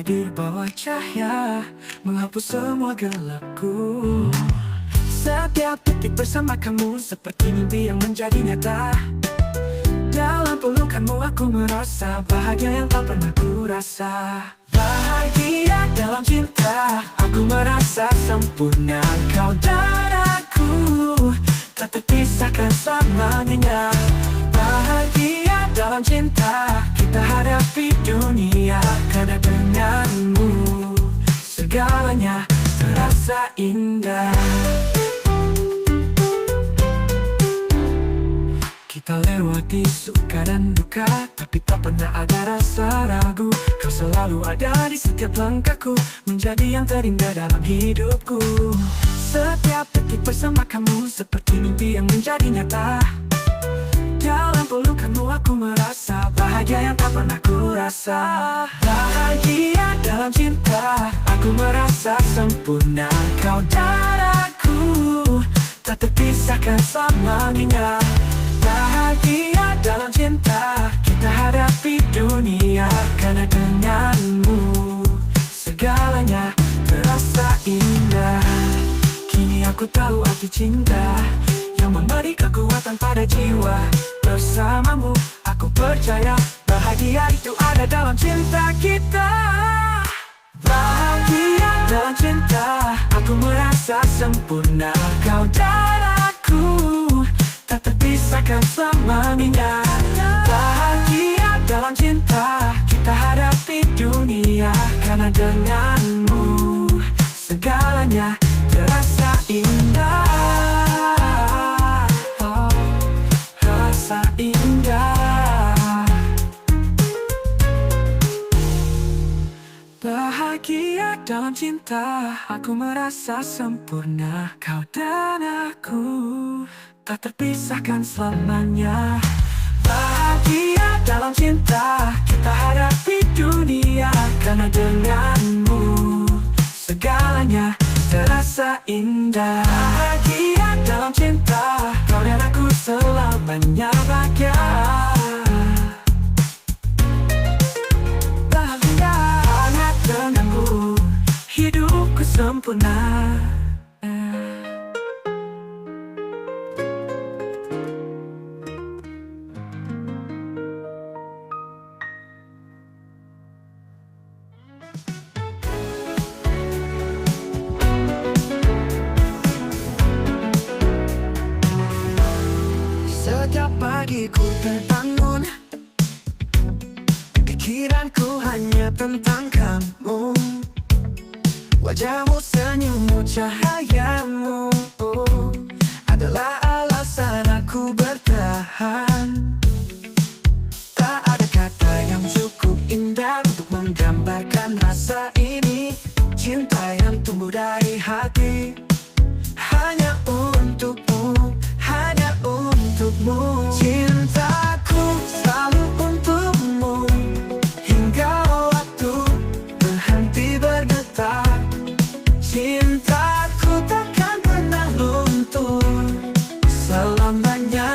hadir bawa cahaya, menghapus semua gelapku. Setiap detik bersama kamu seperti mimpi yang menjadi nyata. Dalam pelukanmu aku merasa bahagia yang tak pernah ku rasa. Bahagia dalam cinta, aku merasa sempurna. Kau dan aku tak terpisahkan selamanya. Bahagia dalam cinta, kita hadapi dunia. Karena denganmu segalanya terasa indah. Kita lewati suka dan duka, tapi tak pernah ada rasa ragu. Kau selalu ada di setiap langkahku, menjadi yang terindah dalam hidupku. Setiap detik bersama kamu seperti mimpi yang menjadi nyata. Dalam pelukanmu aku merasa bahagia yang tak pernah ku rasa. Bahagia dalam cinta, aku merasa sempurna. Kau dan aku tak terpisahkan selamanya. Bahagia dalam cinta, kita hadapi dunia. Karena denganmu segalanya terasa indah. Kini aku tahu arti cinta yang memberi kekuatan pada jiwa. Bersamamu aku percaya bahagia itu ada dalam cinta kita. Bahagia dalam cinta, aku merasa sempurna. Kau dan aku tak terpisahkan selamanya. Bahagia dalam cinta, kita hadapi dunia. Karena denganmu segalanya terasa indah. Oh, rasa indah. Bahagia dalam cinta, aku merasa sempurna. Kau dan aku tak terpisahkan selamanya. Bahagia dalam cinta, kita hadapi dunia. Karena denganmu segalanya terasa indah. Bahagia dalam cinta, kau dan aku selamanya bahagia. Bahagia hangat denganmu, hidupku sempurna. Setiap pagi ku terbangun, pikiranku hanya tentang kamu. Wajahmu, senyummu, cahayamu adalah alasan aku bertahan. Tak ada kata yang cukup indah untuk menggambarkan rasa ini. Cinta yang tumbuh dari hati, hanya untukmu, hanya untukmu. Cintaku selalu untukmu, hingga waktu berhenti berdetak. Cintaku takkan pernah luntur selamanya,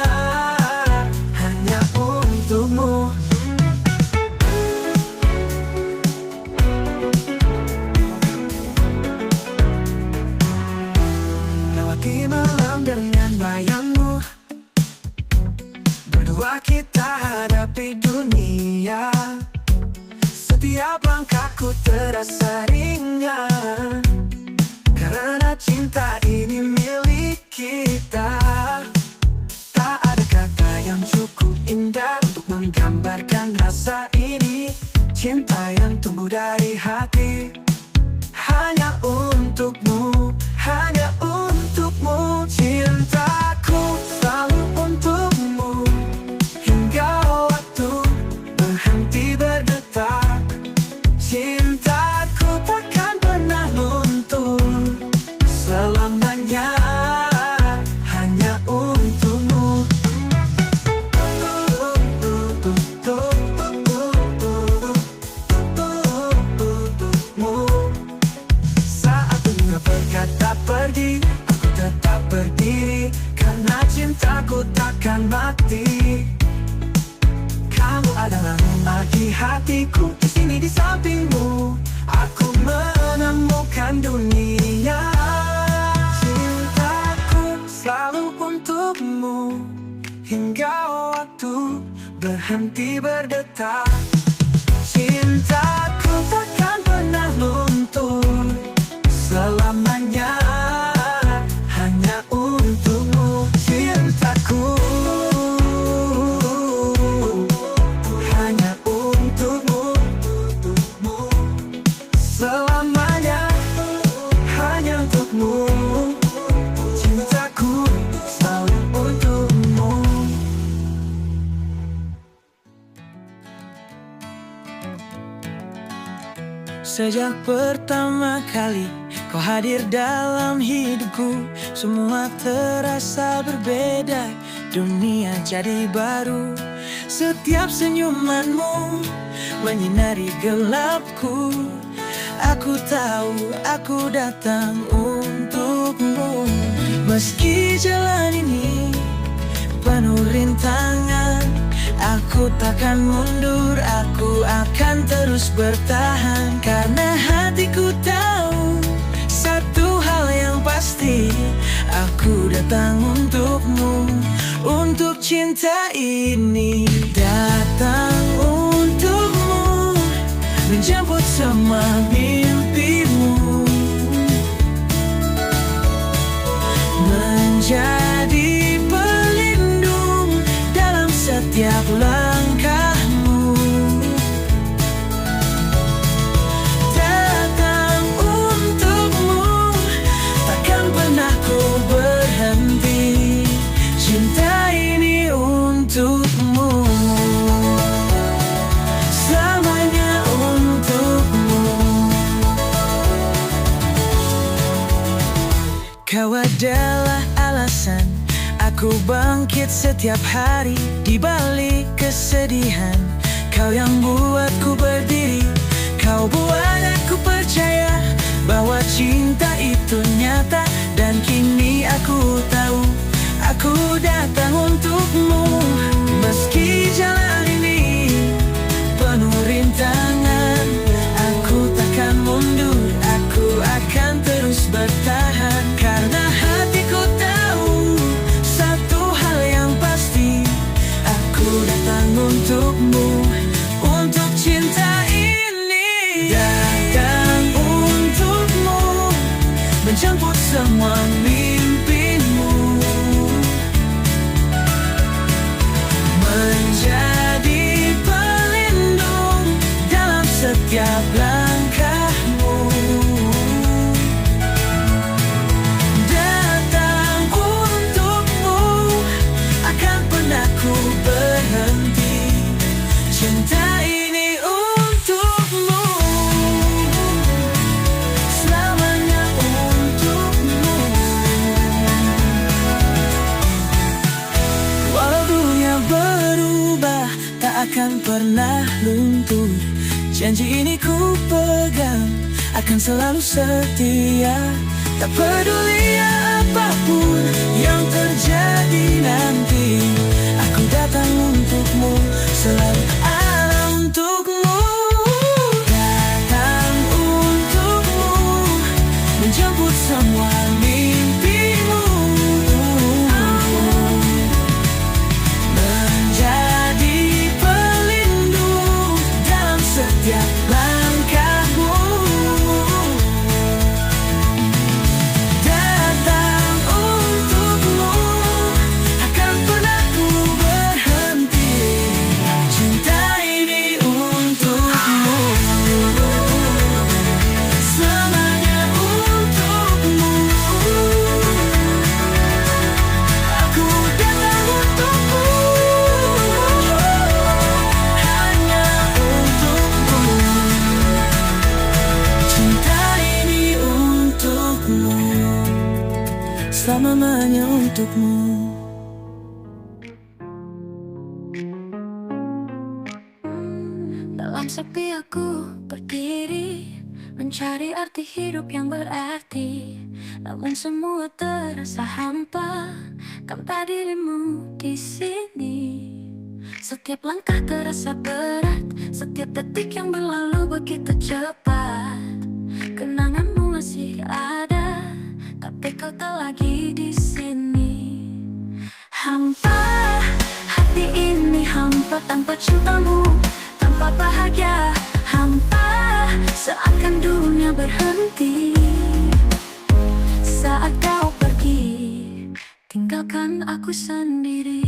hanya untukmu. Lewati malam dengan bayangmu, berdua kita hadapi dunia. Setiap langkahku terasa ringan, karena cinta ini milik kita. Tak ada kata yang cukup indah untuk menggambarkan rasa ini. Cinta yang tumbuh dari hati, hanya untukmu, hanya untukmu. Cintaku selalu untukmu, hingga waktu berhenti berdetak. Cintaku takkan pernah luntur selamanya, hanya untukmu. Saat dunia berkata pergi, aku tetap berdiri. berhenti berdetak. Cintaku takkan pernah luntur, selamanya hanya untukmu. Cintaku hanya untukmu, selamanya hanya untukmu. Cintaku selalu untukmu. Sejak pertama kali kau hadir dalam hidupku, semua terasa berbeda, dunia jadi baru. Setiap senyumanmu menyinari gelapku. Aku tahu aku datang untukmu. Meski jalan ini penuh rintangan, aku takkan mundur, aku akan terus bertahan. Karena hatiku tahu satu hal yang pasti, aku datang untukmu. Untuk cinta ini datang untukmu, menjemput semua mimpimu, menjadi pelindung dalam setiap langkahmu. Datang untukmu, takkan pernah ku berhenti. Cinta ini untukmu, selamanya untukmu. Kau adalah alasan aku bangkit setiap hari. Di balik kesedihan, kau yang buatku berdiri. Kau buat aku percaya bahwa cinta itu nyata. Dan kini aku tahu aku datang untukmu. Meski jalan ini penuh rintangan, aku takkan mundur, aku akan terus bertahan. Karena hatiku tahu satu hal yang pasti, aku datang untukmu. Untuk cinta ini datang untukmu, menjemput semua mimpimu, menjadi pelindung dalam setiap langkahmu. Datang untukmu, akan pernah ku berhenti. Cinta ini untukmu, selamanya untukmu. Walau dunia berubah, tak akan pernah luntur. Janji ini ku pegang, akan selalu setia. Tak peduli apapun yang terjadi nanti, aku datang untukmu, selalu ada untukmu. Datang untukmu, menjemput semua mimpimu, menjadi pelindung dalam setiap langkahmu. Datang untukmu, akan pernah ku berhenti. Cinta ini untukmu, selamanya untukmu. Aku datang untukmu, hanya untukmu. Cinta ini untukmu, selamanya untukmu. Dalam sepi aku berdiri, mencari arti hidup yang berarti. Namun semua terasa hampa tanpa dirimu di sini. Setiap langkah terasa berat, setiap detik yang berlalu begitu cepat. Kenanganmu masih ada, tapi kau tak lagi di sini. Hampa, hati ini hampa. hampa tanpa cintamu, tanpa bahagia, hampa seakan dunia berhenti. Saat kau pergi, tinggalkan aku sendiri.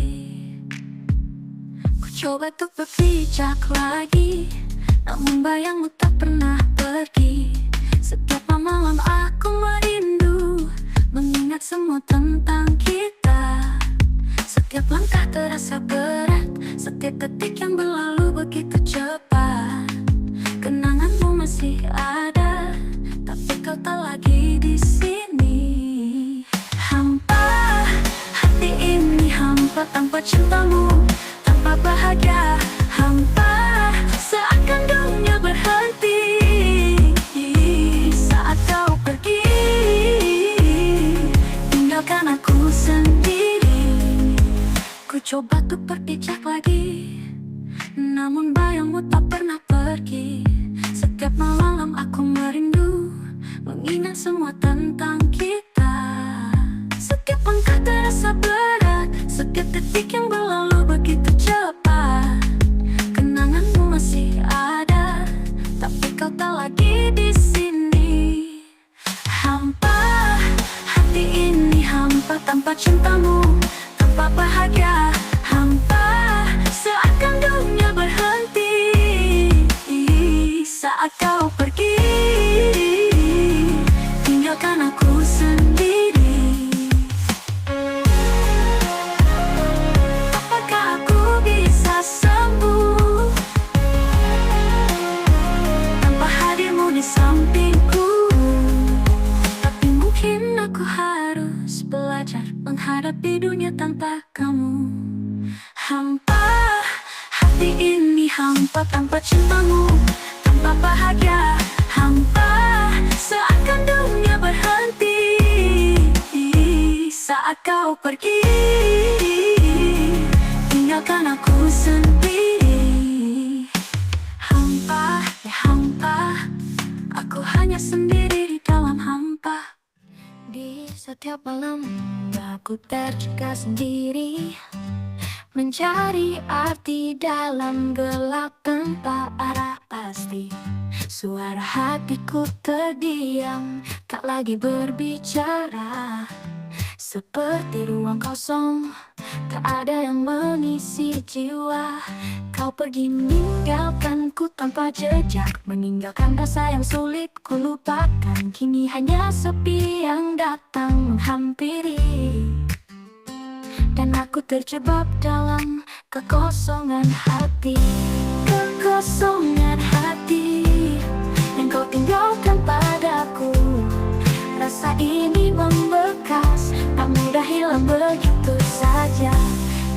Ku coba untuk berpijak lagi, namun bayangmu tak pernah pergi. Setiap malam aku merindu, mengingat semua tentang kita. Setiap langkah terasa berat, setiap detik yang berlalu begitu cepat. Kenanganmu masih ada, tapi kau tak lagi di sini. Hampa, hati ini hampa tanpa cintamu, tanpa bahagia, hampa seakan dunia berhenti. Saat kau pergi, tinggalkan aku sendiri. Ku coba untuk berpijak lagi, namun bayangmu tak pernah pergi. Setiap malam aku merindu, mengingat semua tentang kita. Setiap langkah terasa berat, setiap detik yang berlalu begitu cepat. Kenanganmu masih ada, tapi kau tak lagi di sini. Hampa, hati ini hampa tanpa cintamu, tanpa bahagia, hampa seakan dunia berhenti. Saat kau pergi, tinggalkan aku sendiri. Apakah aku bisa sembuh tanpa hadirmu di sampingku? Tapi mungkin aku harus belajar menghadapi dunia tanpa kamu. Hampa, hati ini hampa tanpa cintamu, tanpa bahagia, hampa seakan dunia berhenti. Saat kau pergi, tinggalkan aku sendiri. Hampa, ya hampa, aku hanya sendiri di dalam hampa. Di setiap malam aku terjaga sendiri, mencari arti dalam gelap tanpa arah pasti. Suara hatiku terdiam, tak lagi berbicara. Seperti ruang kosong, tak ada yang mengisi jiwa. Kau pergi meninggalkanku tanpa jejak, meninggalkan rasa yang sulit ku lupakan. Kini hanya sepi yang datang menghampiri, dan aku terjebak dalam kekosongan hati. Kekosongan hati yang kau tinggalkan padaku. Rasa ini membekas, tak mudah hilang begitu saja.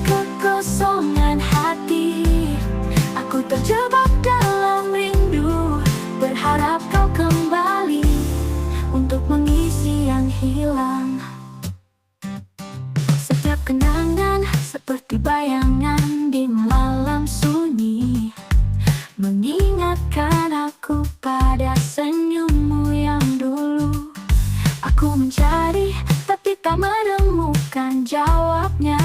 Kekosongan hati, aku terjebak dalam rindu, berharap kau kembali untuk mengisi yang hilang. Setiap kenangan seperti bayangan di malam sunyi, mengingatkan aku pada senyummu yang dulu. Aku mencari tapi tak menemukan jawabnya.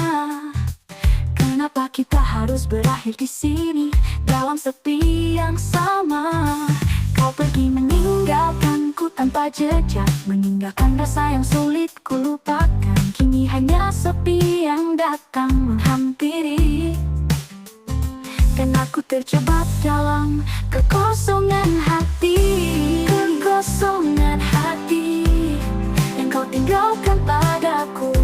Kenapa kita harus berakhir di sini dalam sepi yang sama? Kau pergi meninggalkanku tanpa jejak, meninggalkan rasa yang sulit ku lupakan. Kini hanya sepi yang datang menghampiri, dan aku terjebak dalam kekosongan hati. Kekosongan hati yang kau tinggalkan padaku.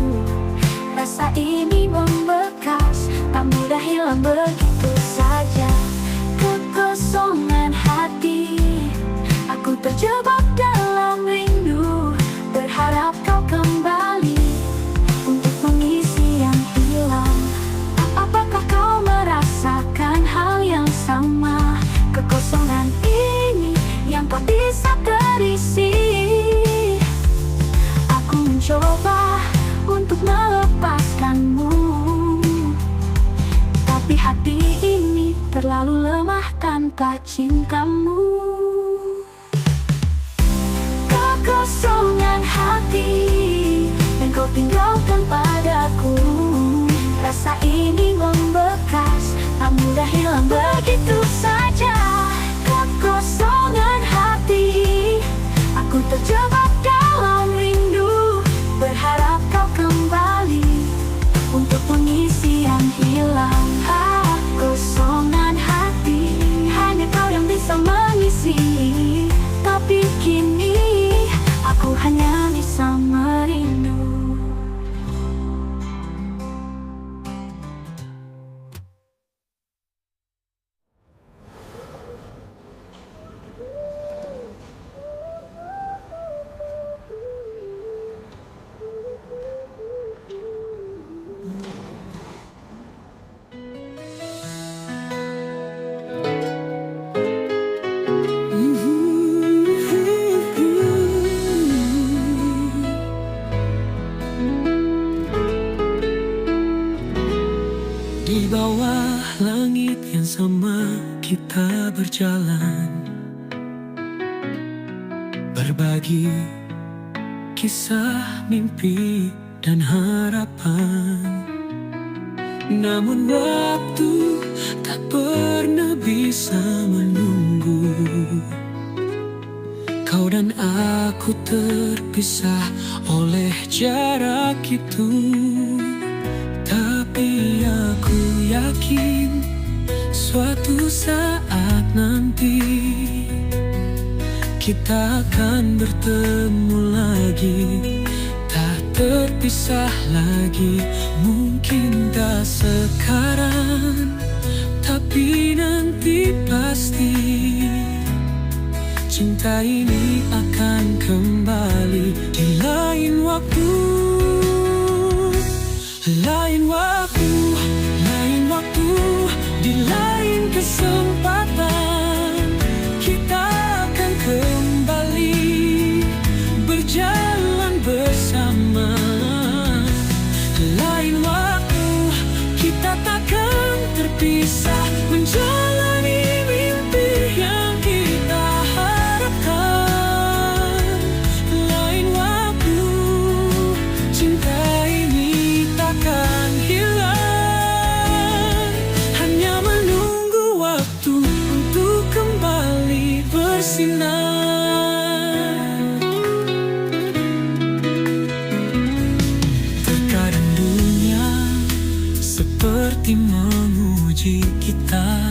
Rasa ini membekas, tak mudah hilang begitu saja. Kekosongan hati, aku terjebak dalam rindu, berharap kau kembali untuk mengisi yang hilang. Apakah kau merasakan hal yang sama? Kekosongan ini yang tak bisa terisi. Aku mencoba untuk melepaskanmu, tapi hati ini terlalu lemah tanpa cintamu. Kekosongan hati yang kau tinggalkan padaku. Rasa ini membekas, tak mudah hilang begitu saja. Kekosongan hati, aku terjebak dalam rindu, berharap kau kembali untuk mengisi yang hilang. Kekosongan hati, hanya kau yang bisa mengisi. Tapi kini aku hanya bisa merindu. Di bawah langit yang sama kita berjalan, berbagi kisah, mimpi, dan harapan. Namun waktu tak pernah bisa menunggu. Kau dan aku terpisah oleh jarak itu. Tapi aku yakin suatu saat nanti kita akan bertemu lagi, tak terpisah lagi. Mungkin tak sekarang, tapi nanti pasti cinta ini akan kembali di lain waktu. Lain waktu, lain waktu, di lain kesempatan kita akan kembali berjalan bersama. Lain waktu, kita takkan terpisah menjalani mimpi yang kita harapkan. Lain waktu, cinta ini takkan hilang, hanya menunggu waktu untuk kembali bersinar. Terkadang dunia seperti menguji kita,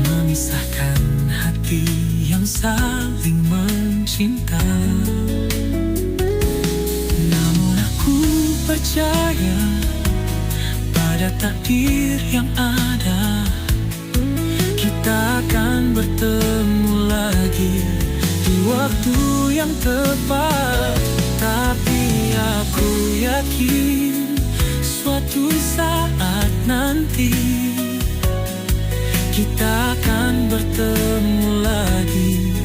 memisahkan hati yang saling mencinta. Namun aku percaya pada takdir yang ada, kita akan bertemu lagi di waktu yang tepat. Tapi aku yakin suatu saat nanti kita akan bertemu lagi,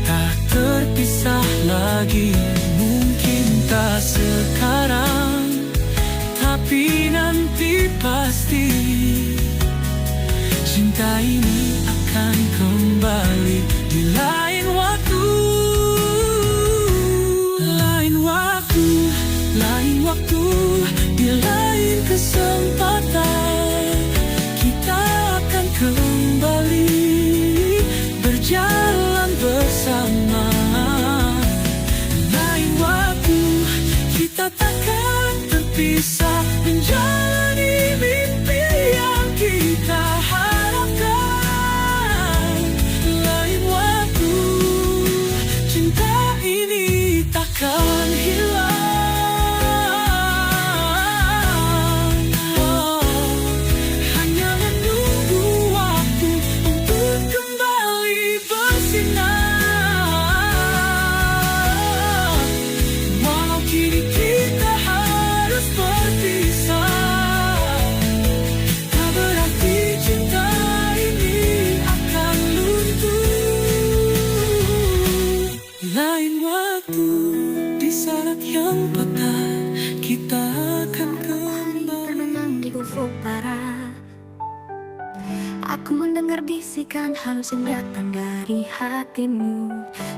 tak terpisah lagi. Mungkin tak sekarang, tapi nanti pasti cinta ini akan kembali di lain waktu. Lain waktu, lain waktu, di lain kesempatan kita akan kembali berjalan bersama. Lain waktu, kita takkan terpisah menjalani mimpi yang kita harapkan. Lain waktu, cinta ini takkan hilang. Hanya menunggu waktu untuk kembali bersinar. Walau kini kita harus berpisah, tak berarti cinta ini akan luntur. Lain waktu, di saat yang patah kita akan kembali. Termenang di ufuk barat, aku mendengar bisikan halus yang datang dari hatimu,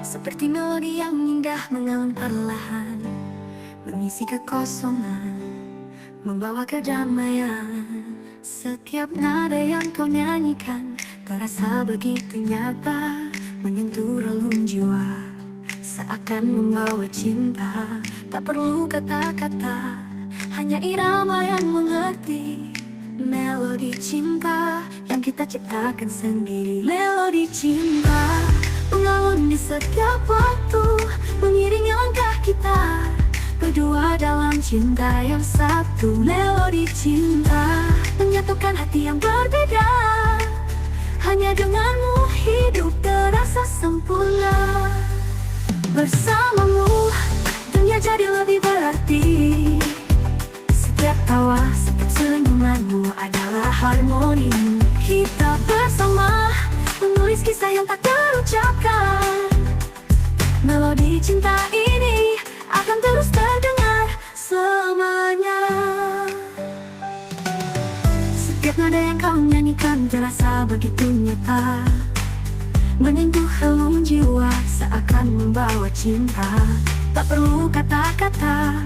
seperti melodi yang indah mengalun perlahan, mengisi kekosongan, membawa kedamaian. Setiap nada yang kau nyanyikan terasa begitu nyata, menyentuh relung jiwa, seakan membawa cinta. Tak perlu kata-kata, hanya irama yang mengerti. Melodi cinta yang kita ciptakan sendiri. Melodi cinta mengalun di setiap waktu, mengiringi langkah kita berdua dalam cinta yang satu. Melodi cinta menyatukan hati yang berbeda, hanya denganmu hidup terasa sempurna. Bersamamu dunia jadi lebih berarti. Setiap tawa, setiap senyumanmu adalah harmoni. Kita bersama menulis kisah yang tak terucapkan. Melodi cinta ini akan terus terdengar selamanya. Setiap nada yang kau nyanyikan terasa begitu nyata, menyentuh relung jiwa, seakan membawa cinta. Tak perlu kata-kata,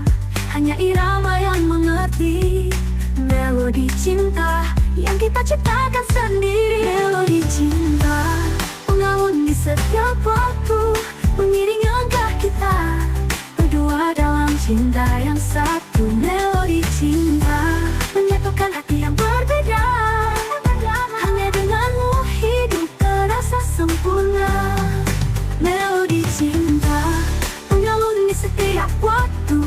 hanya irama yang mengerti. Melodi cinta yang kita ciptakan sendiri. Melodi cinta mengalun di setiap waktu, mengiringi langkah kita berdua dalam cinta yang satu. Melodi cinta menyatukan hati yang berbeda, hanya denganmu hidup terasa sempurna. Melodi cinta mengalun di setiap waktu,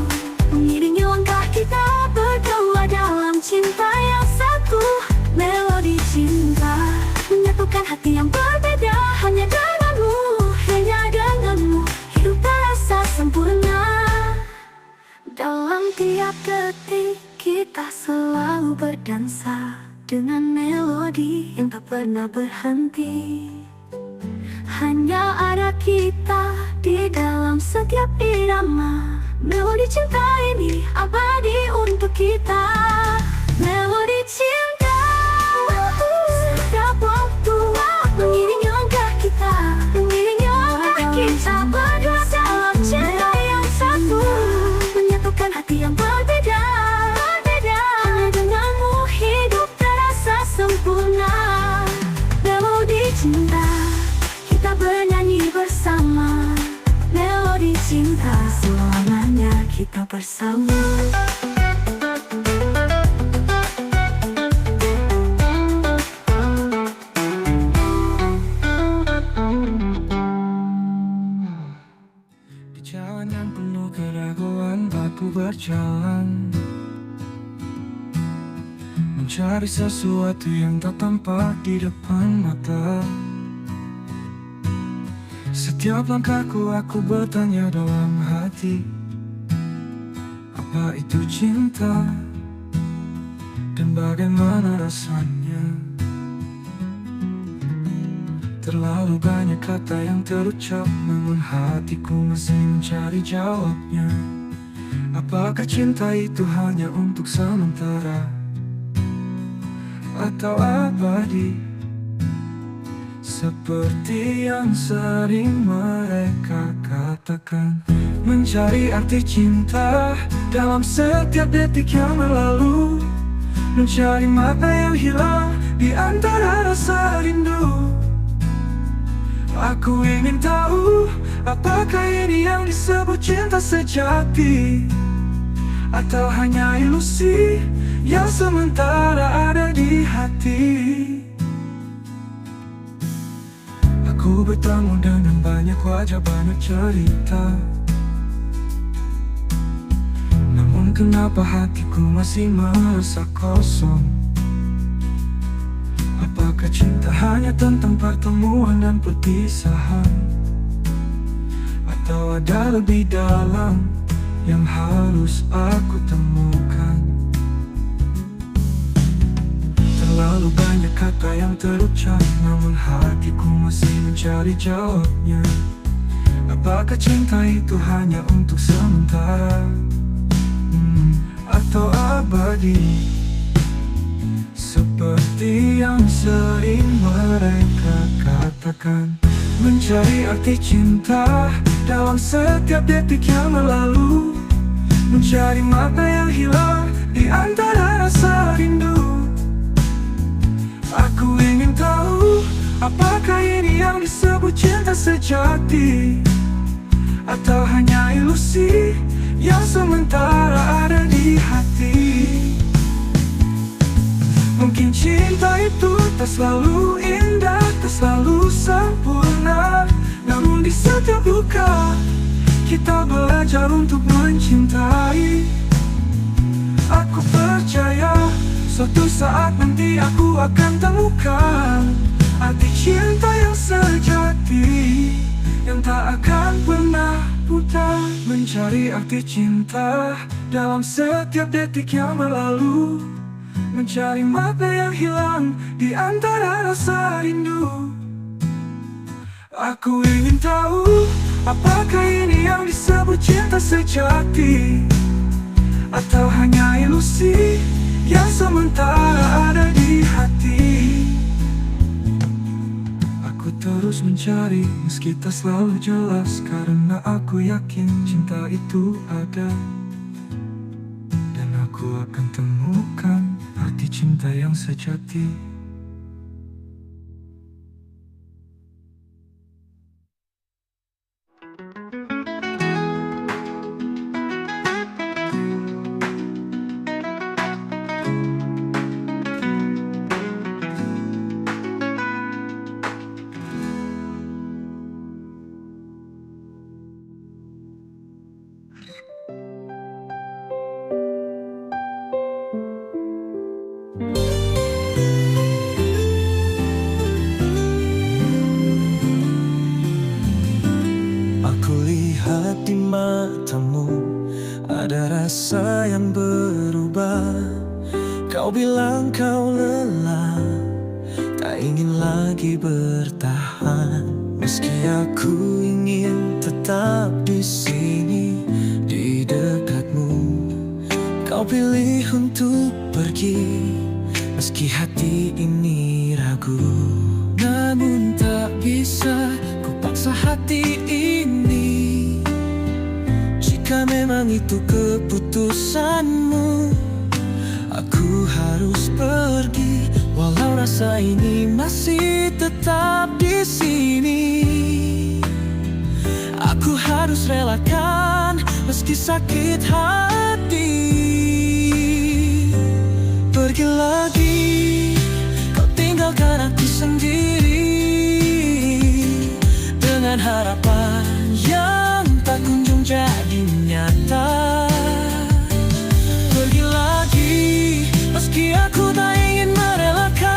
mengiringi langkah kita berdua dalam cinta yang satu. Melodi cinta menyatukan hati yang berbeda, hanya denganmu hidup terasa sempurna. Dalam tiap detik kita selalu berdansa dengan melodi yang tak pernah berhenti. Hanya ada kita di dalam setiap irama. Melodi cinta ini abadi untuk kita. Melodi cinta setiap waktu, mengiringi langkah kita, mengiringi langkah kita berdua dalam cinta yang satu. Menyatukan hati yang berbeda, hanya denganmu hidup terasa sempurna. Melodi cinta kita bernyanyi bersama. Melodi cinta selamanya kita bersama. Di jalan yang penuh keraguan aku berjalan, mencari sesuatu yang tak tampak di depan mata. Setiap langkahku aku bertanya dalam hati, apa itu cinta dan bagaimana rasanya. Terlalu banyak kata yang terucap, namun hatiku masih mencari jawabnya. Apakah cinta itu hanya untuk sementara atau abadi, seperti yang sering mereka katakan? Mencari arti cinta dalam setiap detik yang berlalu, mencari makna yang hilang di antara rasa rindu. Aku ingin tahu, apakah ini yang disebut cinta sejati, atau hanya ilusi yang sementara ada di hati. Aku bertemu dengan banyak wajah, banyak cerita, namun kenapa hatiku masih merasa kosong? Apakah cinta hanya tentang pertemuan dan perpisahan, atau ada lebih dalam yang harus aku temukan? Terlalu banyak kata yang terucap, namun hatiku masih mencari jawabnya. Apakah cinta itu hanya untuk sementara, atau abadi, seperti yang sering mereka katakan? Mencari arti cinta dalam setiap detik yang berlalu, mencari makna yang hilang di antara rasa rindu. Aku ingin tahu, apakah ini yang disebut cinta sejati, atau hanya ilusi yang sementara ada di hati. Mungkin cinta itu tak selalu indah, tak selalu sempurna, namun di setiap luka kita belajar untuk mencintai. Aku percaya suatu saat nanti aku akan temukan arti cinta yang sejati, yang tak akan pernah buta. Mencari arti cinta dalam setiap detik yang berlalu, mencari makna yang hilang di antara rasa rindu. Aku ingin tahu, apakah ini yang disebut cinta sejati, atau hanya ilusi yang sementara ada di hati. Aku terus mencari meski tak selalu jelas, karena aku yakin cinta itu ada, dan aku akan temukan arti cinta yang sejati. Aku lihat di matamu ada rasa yang berubah. Kau bilang kau lelah, tak ingin lagi bertahan. Meski aku ingin tetap di sini di dekatmu, kau pilih untuk pergi. Meski hati ini ragu, namun tak bisa ku paksa hati ini. Jika memang itu keputusanmu, aku harus pergi. Walau rasa ini masih tetap di sini, aku harus relakan meski sakit hati. Pergi lagi, kau tinggalkan aku sendiri, dengan harapan yang tak kunjung jadi nyata. Pergi lagi, meski aku tak ingin merelakan.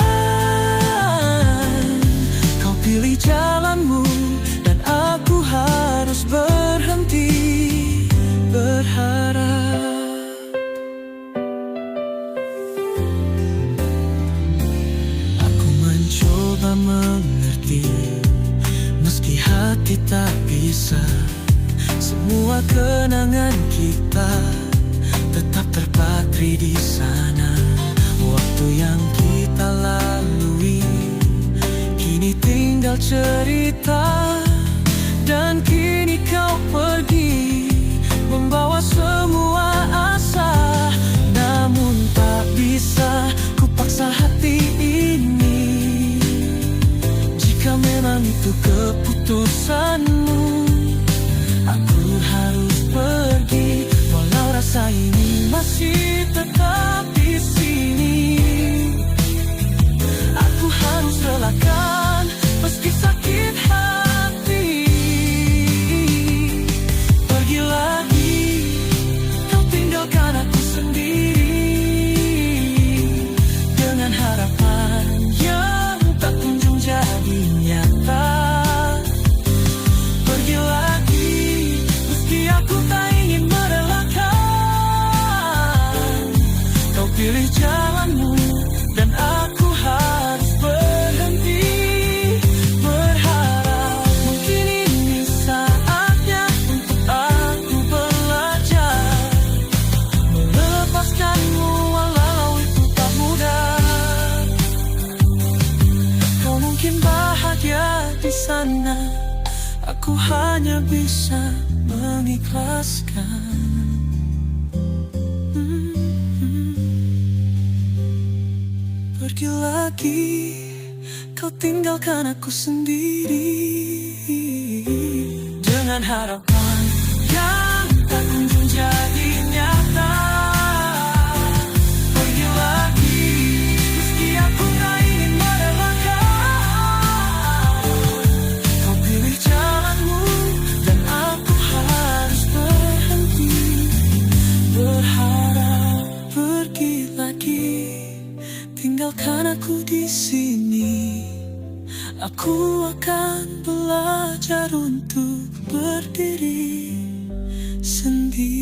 Kau pilih jalanmu, dan aku harus berhenti berharap. Aku mencoba mengerti, meski hati tak bisa. Semua kenangan kita tetap terpatri di sana. Waktu yang kita lalui kini tinggal cerita. Dan kini kau pergi membawa semua asa. Namun tak bisa ku paksa hati ini. Jika memang itu keputusanmu, aku harus pergi. Walau rasa ini masih tetap di sini, aku harus relakan meski sakit hati. Pergi lagi, kau tinggalkan aku sendiri, dengan harapan yang tak kunjung jadi nyata. Pergi lagi, meski aku tak ingin merelakan. Kau pilih jalanmu, dan aku harus berhenti berharap. Mungkin ini saatnya untuk aku belajar melepaskanmu, walau itu tak mudah. Kau mungkin bahagia di sana, aku hanya bisa mengikhlaskan. Pergi pergi lagi, kau tinggalkan aku sendiri dengan harapan yang tak kunjung jadi nyata. Pergi lagi, meski aku tak ingin merelakan. Kau pilih jalanmu dan aku harus berhenti berharap. Pergi lagi, tinggalkan aku di sini. Aku akan belajar untuk berdiri sendiri.